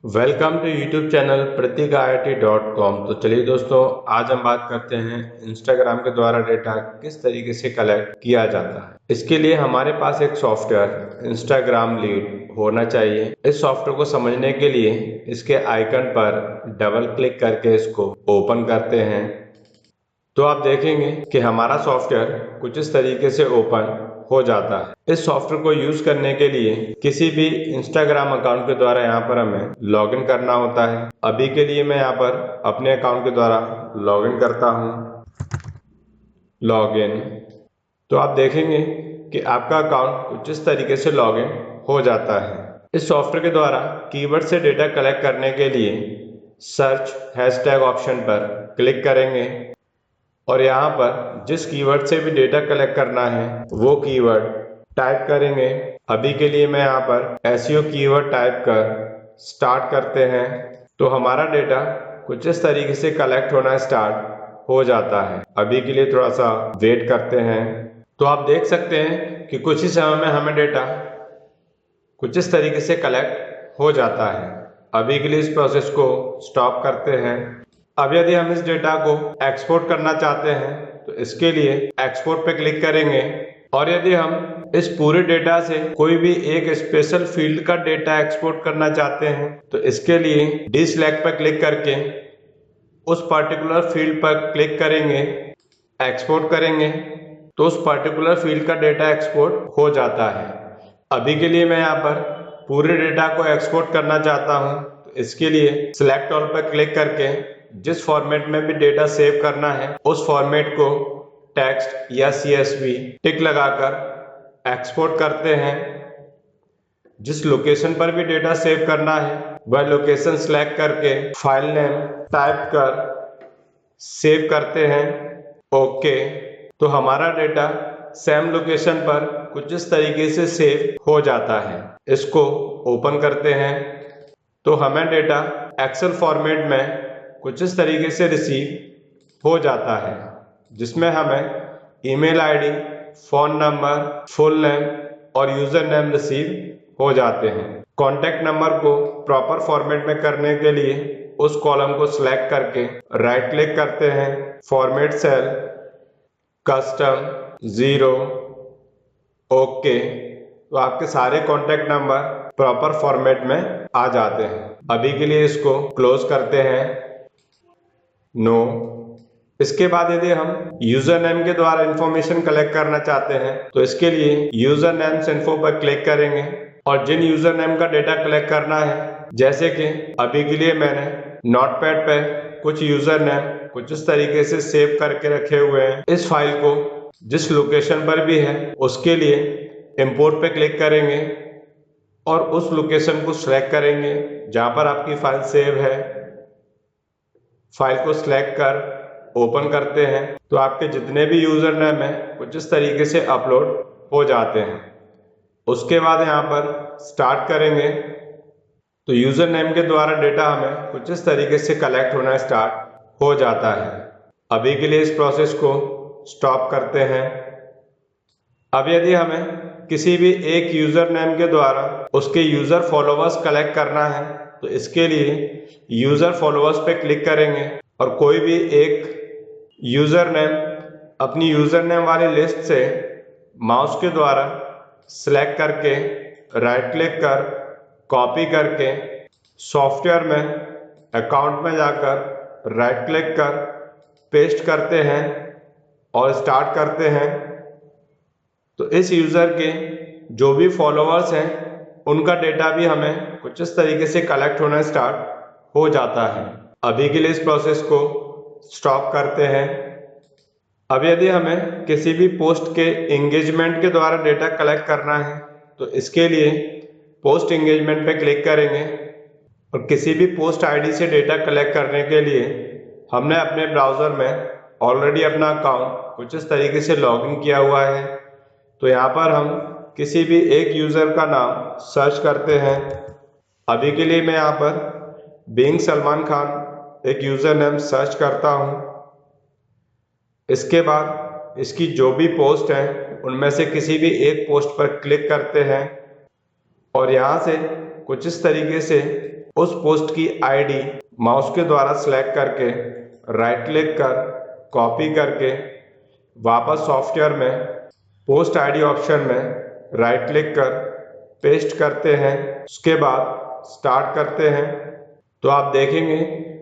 Welcome to YouTube channel प्रतीक.IIT.com। तो चलिए दोस्तों, आज हम बात करते हैं इंस्टाग्राम के द्वारा डेटा किस तरीके से कलेक्ट किया जाता है। इसके लिए हमारे पास एक सॉफ्टवेयर इंस्टाग्राम लीड होना चाहिए। इस सॉफ्टवेयर को समझने के लिए इसके आइकन पर डबल क्लिक करके इसको ओपन करते हैं तो आप देखेंगे कि हमारा सॉफ्टवेयर कुछ इस तरीके से ओपन हो जाता है। इस सॉफ्टवेयर को यूज करने के लिए किसी भी इंस्टाग्राम अकाउंट के द्वारा यहाँ पर हमें लॉगिन करना होता है। अभी के लिए मैं यहाँ पर अपने अकाउंट के द्वारा लॉगिन करता हूँ। लॉगिन। तो आप देखेंगे कि आपका अकाउंट कुछ इस तरीके से लॉगिन हो जाता है। इस सॉफ्टवेयर के द्वारा कीवर्ड से डेटा कलेक्ट करने के लिए सर्च हैशटैग ऑप्शन पर क्लिक करेंगे और यहाँ पर जिस कीवर्ड से भी डेटा कलेक्ट करना है वो कीवर्ड टाइप करेंगे। अभी के लिए मैं यहाँ पर एसईओ कीवर्ड टाइप कर स्टार्ट करते हैं तो हमारा डेटा कुछ इस तरीके से कलेक्ट होना स्टार्ट हो जाता है। अभी के लिए थोड़ा सा वेट करते हैं तो आप देख सकते हैं कि कुछ ही समय में हमें डेटा कुछ इस तरीके से कलेक्ट हो जाता है। अभी के लिए इस प्रोसेस को स्टॉप करते हैं। अब यदि हम इस डेटा को एक्सपोर्ट करना चाहते हैं तो इसके लिए एक्सपोर्ट पे क्लिक करेंगे और यदि हम इस पूरे डेटा से कोई भी एक स्पेशल फील्ड का डेटा एक्सपोर्ट करना चाहते हैं तो इसके लिए डीसेलेक्ट पर क्लिक करके उस पर्टिकुलर फील्ड पर क्लिक करेंगे, एक्सपोर्ट करेंगे तो उस पर्टिकुलर फील्ड का डेटा एक्सपोर्ट हो जाता है। अभी के लिए मैं यहाँ पर पूरे डेटा को एक्सपोर्ट करना चाहता हूँ तो इसके लिए सिलेक्ट ऑल पर क्लिक करके जिस फॉर्मेट में भी डेटा सेव करना है उस फॉर्मेट को टेक्स्ट या CSV टिक लगाकर एक्सपोर्ट करते हैं। जिस लोकेशन पर भी डेटा सेव करना है वह लोकेशन सिलेक्ट करके फाइल नेम टाइप कर सेव करते हैं। ओके, तो हमारा डेटा सेम लोकेशन पर कुछ इस तरीके से सेव हो जाता है। इसको ओपन करते हैं तो हमें डेटा एक्सेल फॉर्मेट में कुछ इस तरीके से रिसीव हो जाता है जिसमें हमें email ID, phone number, full name और यूजर नेम रिसीव हो जाते हैं। कॉन्टैक्ट नंबर को प्रॉपर फॉर्मेट में करने के लिए उस कॉलम को सिलेक्ट करके राइट क्लिक करते हैं, फॉर्मेट सेल, कस्टम 0। ओके, तो आपके सारे कॉन्टैक्ट नंबर प्रॉपर फॉर्मेट में आ जाते हैं। अभी के लिए इसको क्लोज करते हैं। नो। इसके बाद यदि हम यूजर नेम के द्वारा इंफॉर्मेशन कलेक्ट करना चाहते हैं तो इसके लिए यूजर नेम्स इन्फो पर क्लिक करेंगे और जिन यूजर नेम का डेटा कलेक्ट करना है, जैसे कि अभी के लिए मैंने नोटपैड पे कुछ यूजर नेम कुछ इस तरीके से सेव करके रखे हुए हैं। इस फाइल को जिस लोकेशन पर भी है उसके लिए इंपोर्ट पे क्लिक करेंगे और उस लोकेशन को सिलेक्ट करेंगे जहां पर आपकी फाइल सेव है। फाइल को सिलेक्ट कर ओपन करते हैं तो आपके जितने भी यूजर नेम है कुछ इस तरीके से अपलोड हो जाते हैं। उसके बाद यहाँ पर स्टार्ट करेंगे तो यूजर नेम के द्वारा डेटा हमें कुछ इस तरीके से कलेक्ट होना स्टार्ट हो जाता है। अभी के लिए इस प्रोसेस को स्टॉप करते हैं। अब यदि हमें किसी भी एक यूजर नेम के द्वारा उसके यूजर फॉलोवर्स कलेक्ट करना है तो इसके लिए यूजर फॉलोवर्स पे क्लिक करेंगे और कोई भी एक यूजर नेम अपनी यूजर नेम वाली लिस्ट से माउस के द्वारा सिलेक्ट करके राइट क्लिक कर कॉपी करके सॉफ्टवेयर में अकाउंट में जाकर राइट क्लिक कर पेस्ट करते हैं और स्टार्ट करते हैं। तो इस यूजर के जो भी फॉलोवर्स हैं उनका डेटा भी हमें कुछ इस तरीके से कलेक्ट होना स्टार्ट हो जाता है। अभी के लिए इस प्रोसेस को स्टॉप करते हैं। अब यदि हमें किसी भी पोस्ट के एंगेजमेंट के द्वारा डेटा कलेक्ट करना है तो इसके लिए पोस्ट एंगेजमेंट पे क्लिक करेंगे और किसी भी पोस्ट आईडी से डेटा कलेक्ट करने के लिए हमने अपने ब्राउजर में ऑलरेडी अपना अकाउंट कुछ इस तरीके से लॉगिन किया हुआ है। तो यहाँ पर हम किसी भी एक यूजर का नाम सर्च करते हैं। अभी के लिए मैं यहाँ पर बीइंग सलमान खान एक यूजर नेम सर्च करता हूँ। इसके बाद इसकी जो भी पोस्ट है उनमें से किसी भी एक पोस्ट पर क्लिक करते हैं और यहाँ से कुछ इस तरीके से उस पोस्ट की आईडी माउस के द्वारा सिलेक्ट करके राइट क्लिक कर कॉपी करके वापस सॉफ्टवेयर में पोस्ट आईडी ऑप्शन में राइट क्लिक कर पेस्ट करते हैं। उसके बाद स्टार्ट करते हैं तो आप देखेंगे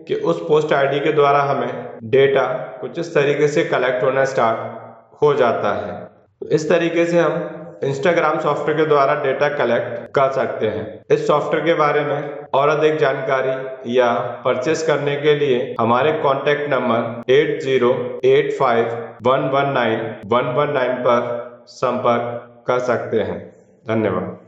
कि उस पोस्ट आईडी के द्वारा हमें डेटा कुछ इस तरीके से कलेक्ट होना स्टार्ट हो जाता है। तो इस तरीके से हम इंस्टाग्राम सॉफ्टवेयर के द्वारा डेटा कलेक्ट कर सकते हैं। इस सॉफ्टवेयर के बारे में और अधिक जानकारी या परचेस करने के लिए हमारे कॉन्टैक्ट नंबर 8085119119 पर संपर्क कर सकते हैं। धन्यवाद।